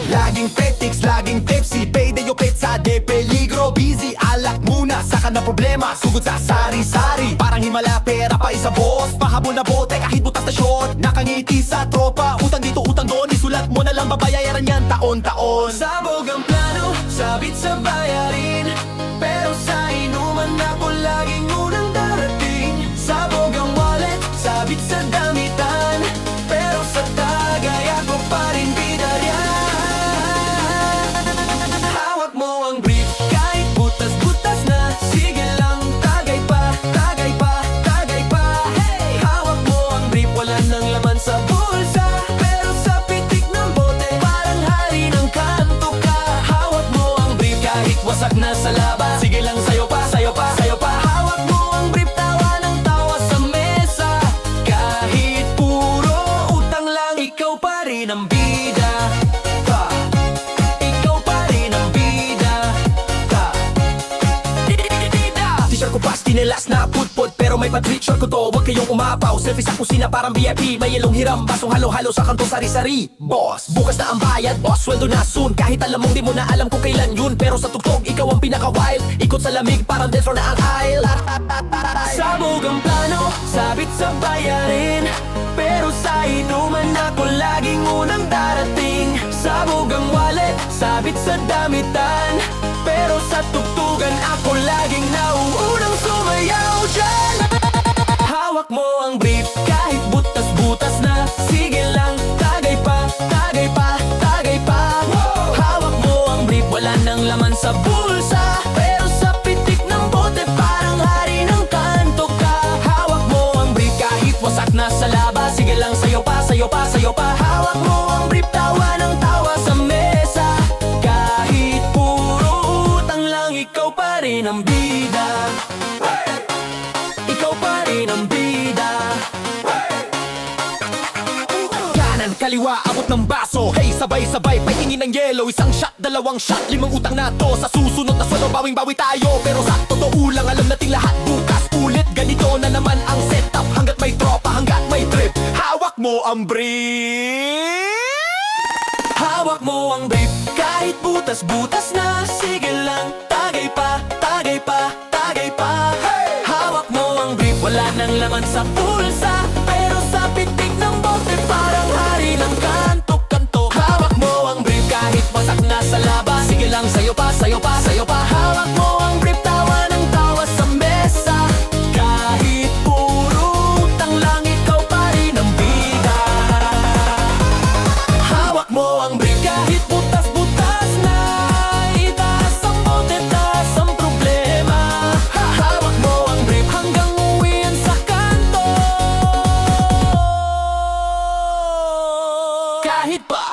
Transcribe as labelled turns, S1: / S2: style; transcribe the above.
S1: Laging petiks, laging tipsy, payday o pizza de peligro. Busy, alak muna, saka na problema, sugod sa sari-sari. Parang himala, pera pa isa boss, pahabol na bote kahit butas na short. Nakangiti sa tropa, utang dito, utang doon, isulat mo na lang, babayaran yan taon-taon. Sabog ang plano, sabit sa bayarin, pero sa inuman ako laging unang darating. Sabog ang wallet, sabit sa damitan, pero sa tagay ako pa rin bida riyan. Hawak mo ang brief, kahit butas-butas na, sige lang, tagay pa, tagay pa, tagay pa. Hey! Hawak mo ang brief, wala nang laman sa bulsa, pero sa pitik ng bote, parang hari ng kanto ka. Hawak mo ang brief, kahit wasak na sa laban, sige lang, sayo pa, sayo pa, sayo pa. Hawak mo ang brief, tawa ng tawa sa mesa, kahit puro utang lang, ikaw pa rin ang bida. Ikaw pa rin ang bida. T-shirt ko pas, tinelas na putput, pero may pa-treat ko to, huwag kayong umapaw. Selfie sa kusina parang VIP, may ilong hiram, basong halo-halo sa kanto sari-sari. Boss, bukas na ang bayad, boss, sweldo na soon. Kahit alam mong di mo na alam kung kailan yun, pero sa tugtog, ikaw ang pinaka-wild. Ikot sa lamig, parang dance floor na ang aisle. Sabog ang plano, sabit sa bayarin, pero sa inuman ako laging unang darating. Sabog ang wallet, sabit sa damitan, pero sa tugtugan ako laging nauunang sumayaw dyan. Hawak mo ang brief, kahit butas-butas na, sige lang, tagay pa, tagay pa, tagay pa. Hawak mo ang brief, wala nang laman sa bulsa, pero sa pitik ng bote, parang hari ng kanto ka. Hawak mo ang brief, kahit wasak na sa laba, sige lang, sayo pa, sayo pa, sayo pa. Hawak mo ang brief, tawa ng tawa sa mesa, kahit puro utang lang, ikaw pa rin ang bida. Ikaw pa rin ang bida. Kanan, kaliwa, abot ng baso, hey, sabay-sabay, paingin ng yelo. Isang shot, dalawang shot, limang utang na to. Sa susunod na swelo, bawing-bawi tayo. Pero sa totoo lang, alam nating lahat bukas ulit. Ganito na naman ang setup, hanggat may tropa, hanggat may trip. Hawak mo ang brief. Hawak mo ang brief, kahit butas-butas na, sige lang, tagay pa, tagay pa, tagay pa. Hey! Hawak mo ang brief, wala nang laman sa pulsa, pero sa pitik ng bote, parang hari ng kanto-kanto. Hawak mo ang brief, kahit wasak na sa laban, sige lang, sayo pa, sayo pa, sayo pa. Hawak mo ang brief, tawa ng tawa sa mesa, kahit puro utang lang, ikaw pa rin ang bida. Hawak mo ang brief, kahit butas-butas na, itaas ang bote, taas ang problema. Hawak mo ang brief, hanggang uwian sa kanto, kahit pa